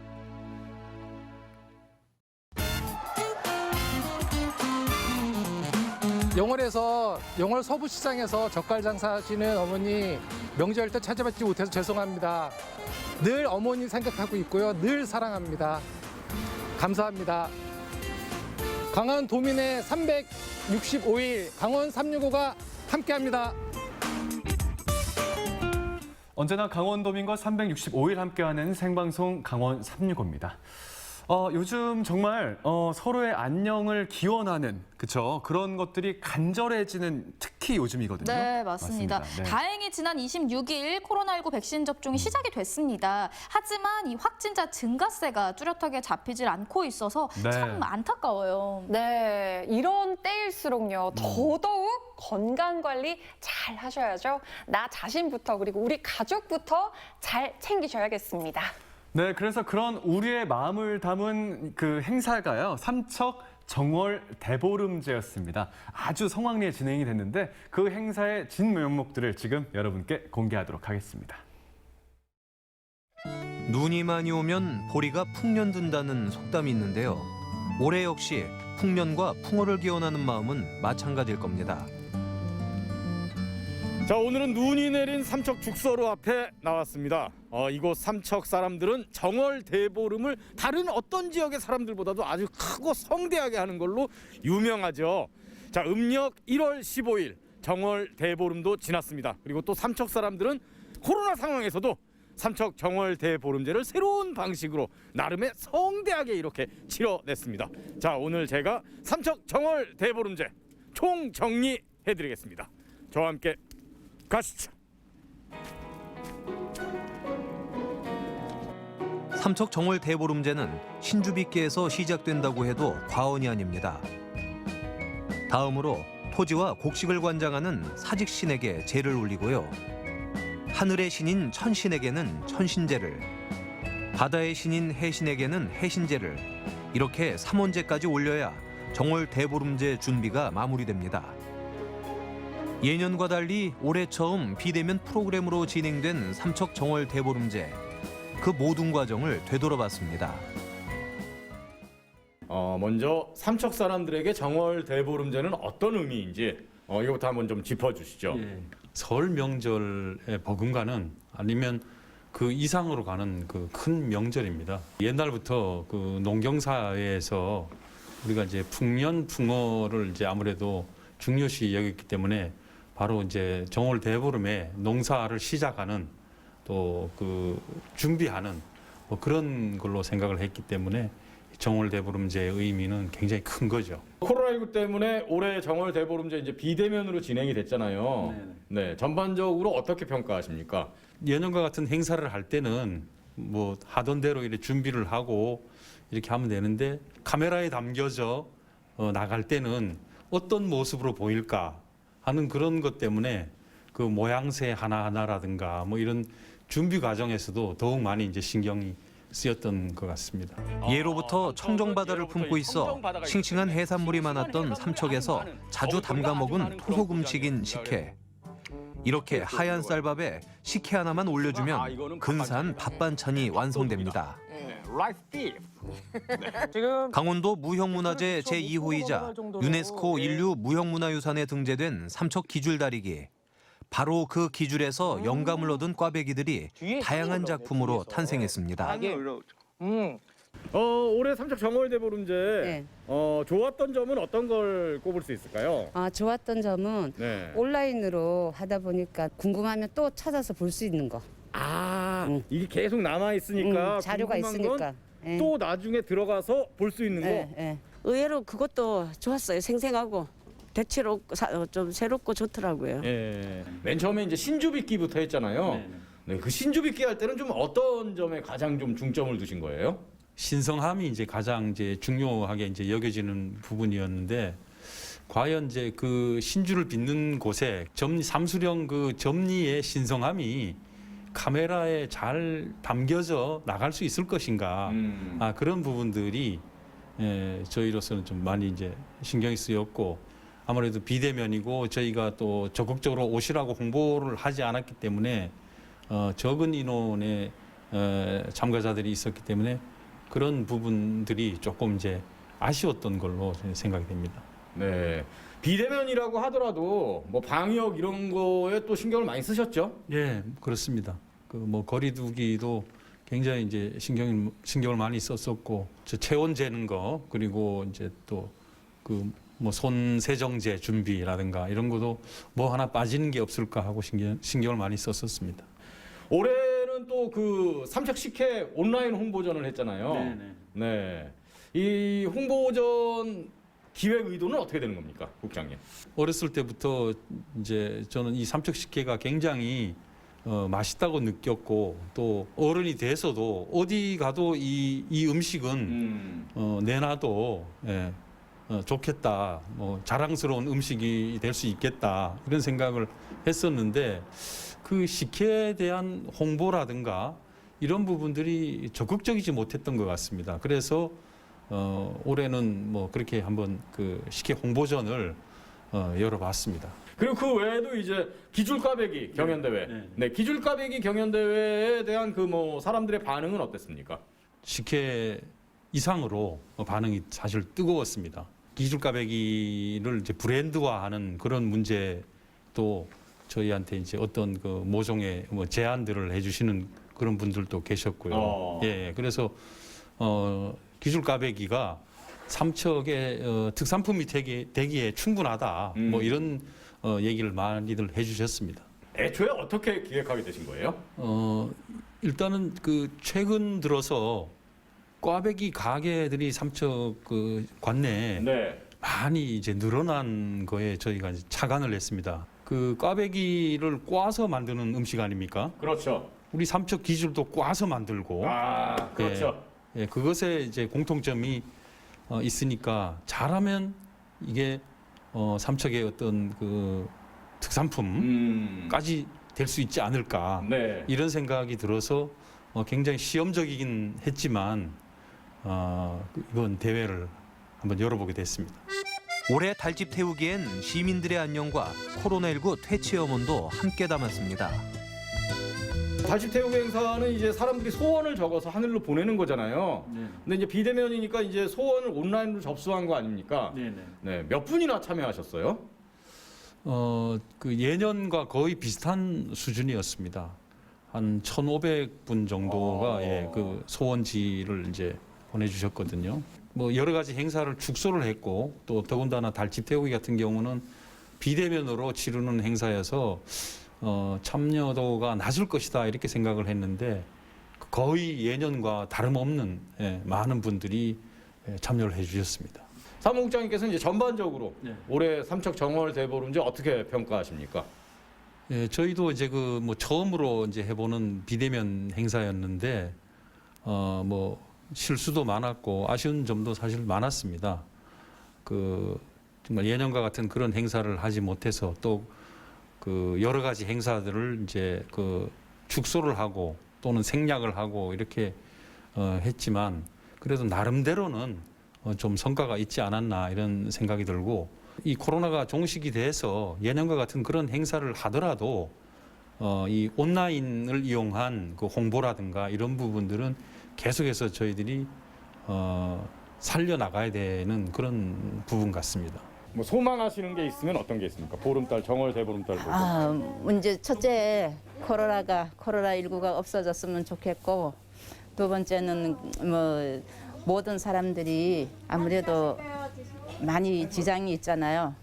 영월에서 영월 서부시장에서 젓갈 장사하시는 어머니 명절 때 찾아뵙지 못해서 죄송합니다. 늘 어머니 생각하고 있고요. 늘 사랑합니다. 감사합니다. 강원 도민의 365일 강원 365가 함께합니다. 언제나 강원도민과 365일 함께하는 생방송 강원 365입니다. 요즘 정말 서로의 안녕을 기원하는 그쵸 그런 것들이 간절해지는 특히 요즘이거든요. 네, 맞습니다. 네. 다행히 지난 26일 코로나19 백신 접종이 시작이 됐습니다. 하지만 이 확진자 증가세가 뚜렷하게 잡히질 않고 있어서 네. 참 안타까워요. 네, 이런 때일수록요. 더더욱 건강관리 잘 하셔야죠. 나 자신부터 그리고 우리 가족부터 잘 챙기셔야겠습니다. 네, 그래서 그런 우리의 마음을 담은 그 행사가요. 삼척 정월 대보름제였습니다. 아주 성황리에 진행이 됐는데 그 행사의 진 명목들을 지금 여러분께 공개하도록 하겠습니다. 눈이 많이 오면 보리가 풍년 든다는 속담이 있는데요. 올해 역시 풍년과 풍어를 기원하는 마음은 마찬가지일 겁니다. 자, 오늘은 눈이 내린 삼척 죽서로 앞에 나왔습니다. 이곳 삼척 사람들은 정월 대보름을 다른 어떤 지역의 사람들보다도 아주 크고 성대하게 하는 걸로 유명하죠. 자, 음력 1월 15일 정월 대보름도 지났습니다. 그리고 또 삼척 사람들은 코로나 상황에서도 삼척 정월 대보름제를 새로운 방식으로 나름의 성대하게 이렇게 치러냈습니다. 자, 오늘 제가 삼척 정월 대보름제 총정리해드리겠습니다. 저와 함께 가시죠. 삼척 정월 대보름제는 신주비께에서 시작된다고 해도 과언이 아닙니다. 다음으로 토지와 곡식을 관장하는 사직신에게 제를 올리고요. 하늘의 신인 천신에게는 천신제를, 바다의 신인 해신에게는 해신제를 이렇게 3원제까지 올려야 정월 대보름제 준비가 마무리됩니다. 예년과 달리 올해 처음 비대면 프로그램으로 진행된 삼척 정월 대보름제. 그 모든 과정을 되돌아봤습니다. 먼저 삼척 사람들에게 정월 대보름제는 어떤 의미인지 이것부터 한번 좀 짚어주시죠. 예, 설 명절의 버금가는 아니면 그 이상으로 가는 그 큰 명절입니다. 옛날부터 그 농경사회에서 우리가 이제 풍년 풍어를 이제 아무래도 중요시 여겼기 때문에 바로 이제 정월 대보름에 농사를 시작하는 또 그 준비하는 뭐 그런 걸로 생각을 했기 때문에 정월 대보름제의 의미는 굉장히 큰 거죠. 코로나19 때문에 올해 정월 대보름제 이제 비대면으로 진행이 됐잖아요. 네, 전반적으로 어떻게 평가하십니까? 예년과 같은 행사를 할 때는 뭐 하던 대로 이렇게 준비를 하고 이렇게 하면 되는데 카메라에 담겨져 나갈 때는 어떤 모습으로 보일까 하는 그런 것 때문에 그 모양새 하나하나라든가 뭐 이런 준비 과정에서도 더욱 많이 이제 신경이 쓰였던 것 같습니다. 예로부터 청정바다를 품고 있어 싱싱한 해산물이 많았던 삼척에서 자주 담가 먹은 토속음식인 식혜. 이렇게 하얀 쌀밥에 식혜 하나만 올려주면 근사한 밥 반찬이 완성됩니다. 강원도 무형문화재 제2호이자 유네스코 인류 무형문화유산에 등재된 삼척 기줄다리기. 바로 그 기줄에서 영감을 얻은 꽈배기들이 다양한 작품으로 탄생했습니다. 올해 삼척 정월 대보름제 좋았던 점은 어떤 걸 꼽을 수 있을까요? 좋았던 점은 온라인으로 하다 보니까 궁금하면 또 찾아서 볼 수 있는 거. 이게 계속 남아 있으니까 자료가 궁금한 있으니까. 건 네. 또 나중에 들어가서 볼 수 있는 거. 네. 의외로 그것도 좋았어요. 생생하고 대체롭고 좀 새롭고 좋더라고요. 예. 맨 처음에 이제 신주빗기부터 했잖아요. 네, 그 신주빗기 할 때는 좀 어떤 점에 가장 좀 중점을 두신 거예요? 신성함이 이제 가장 이제 중요하게 이제 여겨지는 부분이었는데 과연 이제 그 신주를 빚는 곳에 삼수령 그 점리의 신성함이 카메라에 잘 담겨져 나갈 수 있을 것인가 그런 부분들이 저희로서는 좀 많이 이제 신경이 쓰였고 아무래도 비대면이고 저희가 또 적극적으로 오시라고 홍보를 하지 않았기 때문에 적은 인원의 참가자들이 있었기 때문에 그런 부분들이 조금 이제 아쉬웠던 걸로 생각이 됩니다. 네. 비대면이라고 하더라도 뭐 방역 이런 거에 또 신경을 많이 쓰셨죠? 예, 그렇습니다. 그 뭐 거리두기도 굉장히 이제 신경을 많이 썼었고 체온 재는 거 그리고 이제 또 그 뭐 손 세정제 준비라든가 이런 것도 뭐 하나 빠지는 게 없을까 하고 신경을 많이 썼었습니다. 올해는 또 그 삼척식혜 온라인 홍보전을 했잖아요. 네. 이 홍보전 기획 의도는 어떻게 되는 겁니까, 국장님? 어렸을 때부터 이제 저는 이 삼척식혜가 굉장히 맛있다고 느꼈고 또 어른이 돼서도 어디 가도 이 음식은 내놔도 좋겠다, 뭐 자랑스러운 음식이 될 수 있겠다 이런 생각을 했었는데 그 식혜에 대한 홍보라든가 이런 부분들이 적극적이지 못했던 것 같습니다. 그래서 올해는 뭐 그렇게 한번 그 식혜 홍보전을 열어봤습니다. 그리고 그 외에도 이제 기줄꽈배기 경연대회, 네, 기줄꽈배기 경연대회에 대한 그 뭐 사람들의 반응은 어땠습니까? 식혜 이상으로 반응이 사실 뜨거웠습니다. 기줄꽈배기를 이제 브랜드화하는 그런 문제도 저희한테 이제 어떤 그 모종의 뭐 제안들을 해주시는 그런 분들도 계셨고요. 예, 그래서 기줄꽈배기가 삼척의 특산품이 되기에 충분하다. 뭐 이런 얘기를 많이들 해주셨습니다. 애초에 어떻게 기획하게 되신 거예요? 일단은 그 최근 들어서 꽈배기 가게들이 삼척 그 관내에 많이 이제 늘어난 거에 저희가 이제 착안을 했습니다. 그 꽈배기를 꽈서 만드는 음식 아닙니까? 그렇죠. 우리 삼척 기술도 꽈서 만들고. 그렇죠. 예, 그것에 이제 공통점이 있으니까 잘하면 이게 삼척의 어떤 그 특산품까지 될 수 있지 않을까 이런 생각이 들어서 굉장히 시험적이긴 했지만 이번 대회를 한번 열어보게 됐습니다. 올해 달집 태우기엔 시민들의 안녕과 코로나19 퇴치염원도 함께 담았습니다. 달집 태우기 행사는 이제 사람들이 소원을 적어서 하늘로 보내는 거잖아요. 근데 이제 비대면이니까 이제 소원을 온라인으로 접수한 거 아닙니까? 네, 몇 분이나 참여하셨어요? 그 예년과 거의 비슷한 수준이었습니다. 한 1,500분 정도가 그 소원지를 이제 보내주셨거든요. 뭐 여러 가지 행사를 축소를 했고 또 더군다나 달집 태우기 같은 경우는 비대면으로 치르는 행사여서 참여도가 낮을 것이다 이렇게 생각을 했는데 거의 예년과 다름없는 많은 분들이 참여를 해주셨습니다. 사무국장님께서는 이제 전반적으로 올해 삼척 정월 대보름제 어떻게 평가하십니까? 예, 저희도 이제 그 뭐 처음으로 이제 해보는 비대면 행사였는데 뭐 실수도 많았고 아쉬운 점도 사실 많았습니다. 그 정말 예년과 같은 그런 행사를 하지 못해서 또 그 여러 가지 행사들을 이제 그 축소를 하고 또는 생략을 하고 이렇게 했지만 그래도 나름대로는 좀 성과가 있지 않았나 이런 생각이 들고 이 코로나가 종식이 돼서 예년과 같은 그런 행사를 하더라도 이 온라인을 이용한 그 홍보라든가 이런 부분들은 계속해서 저희들이 살려나가야 되는 그런 부분 같습니다. 뭐 소망하시는 게 있으면 어떤 게 있습니까? 보름달, 정월 대보름달 보고. 문제 첫째 코로나19가 없어졌으면 좋겠고 두 번째는 모든 사람들이 아무래도 많이 지장이 있잖아요.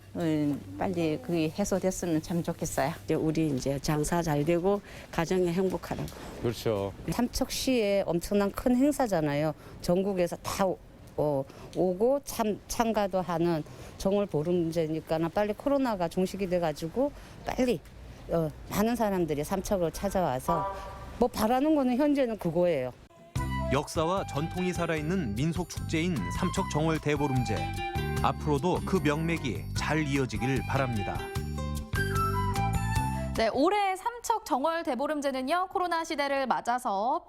빨리 그게 해소됐으면 참 좋겠어요. 우리 이제 장사 잘 되고 가정이 행복하라고. 그렇죠. 삼척시에 엄청난 큰 행사잖아요. 전국에서 다 오고 참가도 하는 정월 보름제니까 빨리 코로나가 종식이 돼가지고 빨리 많은 사람들이 삼척을 찾아와서 뭐 바라는 거는 현재는 그거예요. 역사와 전통이 살아있는 민속 축제인 삼척 정월 대보름제. 앞으로도 그 명맥이 잘 이어지길 바랍니다. 네, 올해 삼척 정월 대보름제는요, 코로나 시대를 맞아서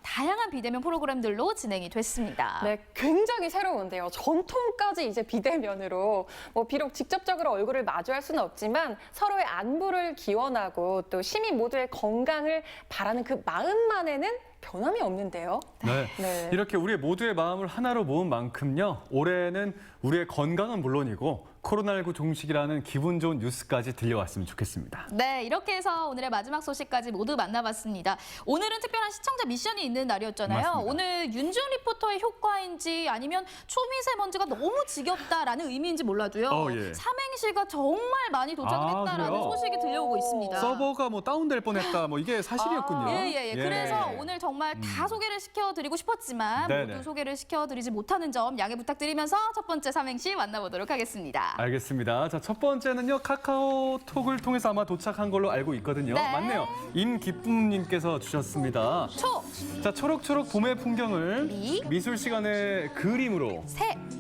다양한 비대면 프로그램들로 진행이 됐습니다. 네, 굉장히 새로운데요. 전통까지 이제 비대면으로 비록 직접적으로 얼굴을 마주할 수는 없지만 서로의 안부를 기원하고 또 시민 모두의 건강을 바라는 그 마음만에는 변함이 없는데요. 네. 네. 이렇게 우리의 모두의 마음을 하나로 모은 만큼요. 올해는 우리의 건강은 물론이고 코로나19 종식이라는 기분 좋은 뉴스까지 들려왔으면 좋겠습니다. 네, 이렇게 해서 오늘의 마지막 소식까지 모두 만나봤습니다. 오늘은 특별한 시청자 미션이 있는 날이었잖아요. 맞습니다. 오늘 윤준 리포터의 효과인지 아니면 초미세먼지가 너무 지겹다라는 의미인지 몰라도요. 예. 삼행시가 정말 많이 도착했다라는 그래요? 소식이 들려오고 있습니다. 서버가 다운될 뻔했다. 이게 사실이었군요. 예. 그래서 오늘 정말 다 소개를 시켜드리고 싶었지만 네네. 모두 소개를 시켜드리지 못하는 점 양해 부탁드리면서 첫 번째 삼행시 만나보도록 하겠습니다. 알겠습니다. 자, 첫 번째는요. 카카오톡을 통해서 아마 도착한 걸로 알고 있거든요. 네. 맞네요. 임기쁨님께서 주셨습니다. 자, 초록초록 봄의 풍경을 미술 시간의 그림으로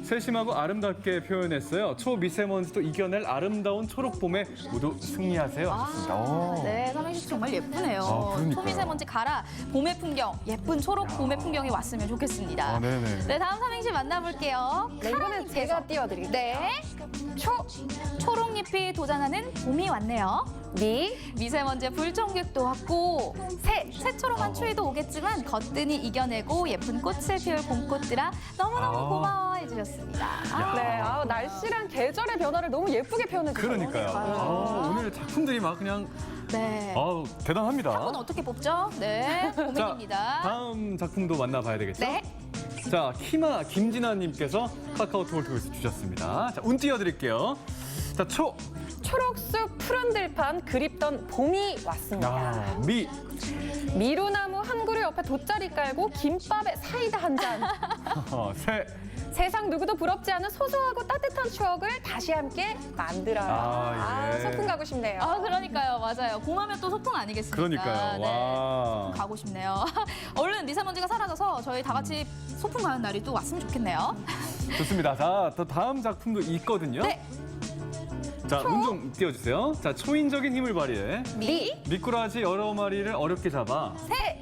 세심하고 아름답게 표현했어요. 초미세먼지도 이겨낼 아름다운 초록봄에 모두 승리하세요. 하셨습니다. 네, 삼행시 정말 예쁘네요. 그러니까요. 초미세먼지 가라, 봄의 풍경, 예쁜 초록 봄의 풍경이 왔으면 좋겠습니다. 네네. 네, 다음 삼행시 만나볼게요. 네, 이번엔 제가 띄워드릴게요. 네, 초록잎이 도전하는 봄이 왔네요. 미세먼지의 불청객도 왔고 새초록한 추위도 오겠지만 거뜬히 이겨내고 예쁜 꽃을 피울 봄꽃들아 너무너무 고마워해 주셨습니다. 네, 날씨랑 계절의 변화를 너무 예쁘게 표현해 주셨어요. 그러니까요. 오늘 작품들이 막 그냥 네. 대단합니다. 한분 어떻게 뽑죠? 네, 고민입니다. 다음 작품도 만나봐야 되겠죠? 네. 자, 키마 김진아님께서 카카오톡을 통해서 주셨습니다. 자, 운 띄워드릴게요. 자, 초록숲 푸른 들판 그립던 봄이 왔습니다. 미루나무 한 그루 옆에 돗자리 깔고 김밥에 사이다 한 잔. 세상 누구도 부럽지 않은 소소하고 따뜻한 추억을 다시 함께 만들어요. 소풍 가고 싶네요. 그러니까요. 맞아요. 봄하면 또 소풍 아니겠습니까? 그러니까요. 네. 와. 가고 싶네요. 얼른 미세먼지가 사라져서 저희 다 같이 소풍 가는 날이 또 왔으면 좋겠네요. 좋습니다. 자, 또 다음 작품도 있거든요. 네. 자, 운 좀 띄워주세요. 자, 초인적인 힘을 발휘해. 미꾸라지 여러 마리를 어렵게 잡아.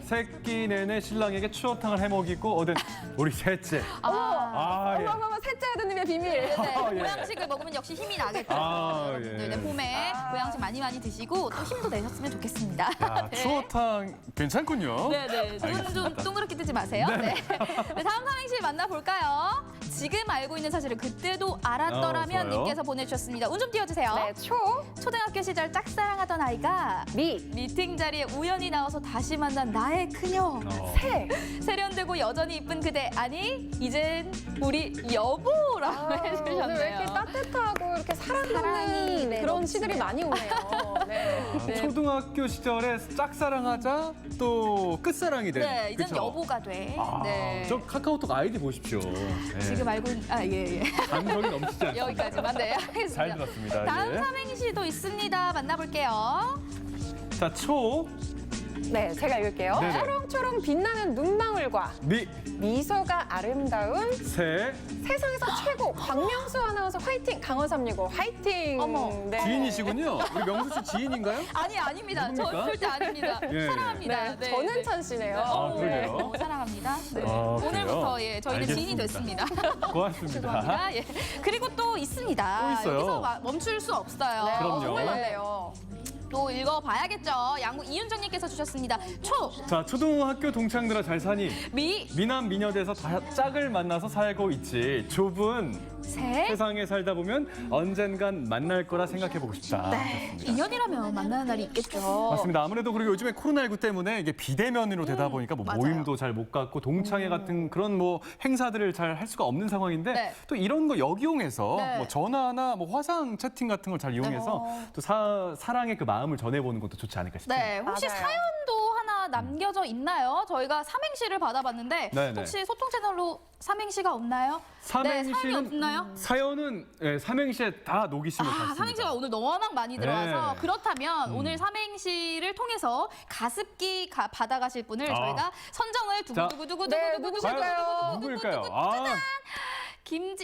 새끼 내내 신랑에게 추어탕을 해먹이고 얻은 우리 셋째. 예. 어머, 셋째 아드님의 비밀. 네, 예. 보양식을 먹으면 역시 힘이 나겠죠. 예. 여러분들 네, 봄에 보양식 많이 드시고 또 힘도 내셨으면 좋겠습니다. 야, 네. 추어탕 괜찮군요. 네네. 눈 좀 동그랗게 뜨지 마세요. 네. 네, 다음 삼행시 만나볼까요? 지금 알고 있는 사실을 그때도 알았더라면 좋아요. 님께서 보내주셨습니다. 운 좀 띄워주세요. 네, 초등학교 시절 짝사랑하던 아이가 미팅 자리에 우연히 나와서 다시 만난 나의 그녀. 세련되고 여전히 이쁜 그대. 아니 이젠 우리 여보라고 해주셨네요. 오늘 왜 이렇게 따뜻하고 이렇게 사랑하는 그런 넘치네요. 시들이 많이 오네요. 네. 초등학교 시절에 짝사랑하자 또 끝사랑이 돼. 네, 이젠 그쵸? 여보가 돼. 네. 저 카카오톡 아이디 보십시오. 네. 지금 알고 예. 감성이 넘치지 않습니다. 여기까지만 네 알겠습니다. 잘 들었습니다. 다음 예. 삼행시도 있습니다. 만나볼게요. 자, 네, 제가 읽을게요. 네네. 초롱초롱 빛나는 눈망울과 미소가 아름다운 세상에서 최고 광명수 아나운서 화이팅! 강원 365 화이팅! 어머, 지인이시군요. 우리 명수 씨 지인인가요? 아닙니다. 저 누굽니까? 절대 아닙니다. 예. 사랑합니다. 네, 전은천 씨네요. 그러게요. 사랑합니다. 네. 그래요? 오늘부터 저희는 지인이 알겠습니다. 됐습니다. 고맙습니다. 죄송합니다. 예. 그리고 또 있습니다. 또 있어요? 여기서 멈출 수 없어요. 그럼요. 정말 많네요. 또 읽어봐야겠죠. 양구 이윤정님께서 주셨습니다. 자, 초등학교 동창들아 잘 사니? 미남 미녀돼서 다 짝을 만나서 살고 있지. 좁은 셋. 세상에 살다 보면 언젠간 만날 거라 생각해보고 싶다. 네, 인연이라면 만나는 날이 있겠죠. 맞습니다. 아무래도 그리고 요즘에 코로나19 때문에 이게 비대면으로 되다 보니까 뭐 맞아요. 모임도 잘 못 갖고 동창회 같은 그런 뭐 행사들을 잘 할 수가 없는 상황인데 네. 또 이런 거 역이용해서 네. 뭐 전화나 뭐 화상 채팅 같은 걸 잘 이용해서 또 사랑의 그 마음을 전해보는 것도 좋지 않을까 싶습니다. 네, 혹시 맞아요. 사연도 하나 남겨져 있나요? 저희가 삼행시를 받아봤는데 네네. 혹시 소통 채널로 삼행시가 없나요? 네, 사연이 없나요? 사연은 삼행시에 다 녹이신 것 같습니다. 삼행시가 오늘 워낙 많이 들어와서 네. 그렇다면 오늘 삼행시를 통해서 가습기 받아가실 분을 저희가 선정을 두구두구두구두구 네, 누구실까요? 누구일까요? 키마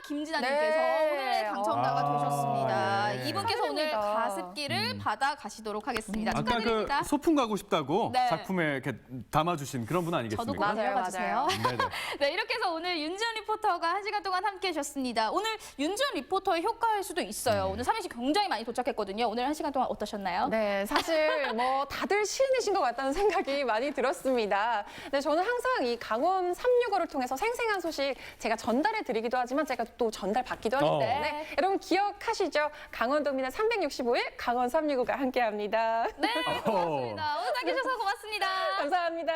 김진아님께서 네. 오늘의 당첨자가 되셨습니다. 네. 이분께서 오늘 축하드립니다. 가습기를 받아가시도록 하겠습니다. 아까 축하드립니다. 그 소풍 가고 싶다고 네. 작품에 이렇게 담아주신 그런 분 저도 아니겠습니까? 꼭 데려가 주세요. 네네. 네, 이렇게 해서 오늘 윤지연 리포터가 1시간 동안 함께 해주셨습니다. 오늘 윤지연 리포터의 효과일 수도 있어요. 오늘 삼행시 굉장히 많이 도착했거든요. 오늘 1시간 동안 어떠셨나요? 네, 사실 뭐 다들 시인이신 것 같다는 생각이 많이 들었습니다. 네, 저는 항상 이 강원 365를 통해서 생생한 소식 제가 전달해 드리기도 하지만 제가 또 전달받기도 하기 때문에 여러분 기억하시죠? 강원도민의 365일 강원 365가 함께합니다. 네, 고맙습니다. 오늘 나와주셔서 고맙습니다. 감사합니다.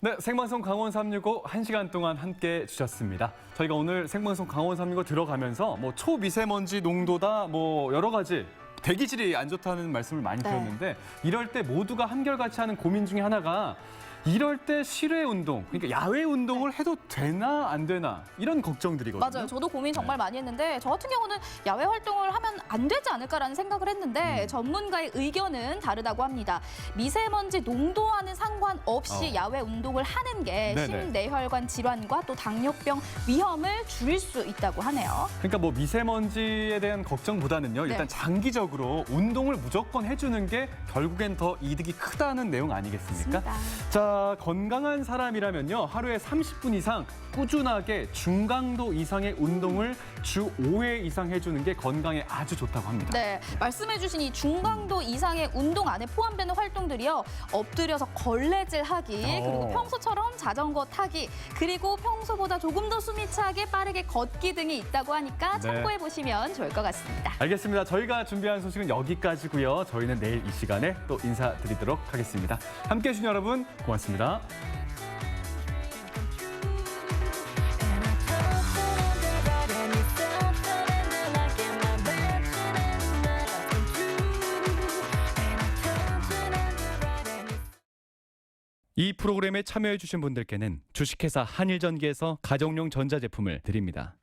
네, 생방송 강원 365 1시간 동안 함께 해주셨습니다. 저희가 오늘 생방송 강원 365 들어가면서 뭐 초미세먼지 농도다 뭐 여러 가지 대기질이 안 좋다는 말씀을 많이 드렸는데 이럴 때 모두가 한결같이 하는 고민 중에 하나가 이럴 때 실외 운동, 그러니까 야외 운동을 해도 되나 안 되나 이런 걱정들이거든요. 맞아요. 저도 고민 정말 많이 했는데 저 같은 경우는 야외 활동을 하면 안 되지 않을까라는 생각을 했는데 전문가의 의견은 다르다고 합니다. 미세먼지 농도와는 상관없이 야외 운동을 하는 게 네네. 심뇌혈관 질환과 또 당뇨병 위험을 줄일 수 있다고 하네요. 그러니까 뭐 미세먼지에 대한 걱정보다는요. 일단 네. 장기적으로 운동을 무조건 해주는 게 결국엔 더 이득이 크다는 내용 아니겠습니까? 맞습니다. 자, 건강한 사람이라면요. 하루에 30분 이상 꾸준하게 중강도 이상의 운동을 주 5회 이상 해주는 게 건강에 아주 좋다고 합니다. 네, 말씀해주신 이 중강도 이상의 운동 안에 포함되는 활동들이요. 엎드려서 걸레질하기, 그리고 평소처럼 자전거 타기, 그리고 평소보다 조금 더 숨이 차게 빠르게 걷기 등이 있다고 하니까 참고해 보시면 좋을 것 같습니다. 알겠습니다. 저희가 준비한 소식은 여기까지고요. 저희는 내일 이 시간에 또 인사드리도록 하겠습니다. 함께해 주신 여러분 고맙습니다. 이 프로그램에 참여해 주신 분들께는 주식회사 한일전기에서 가정용 전자제품을 드립니다.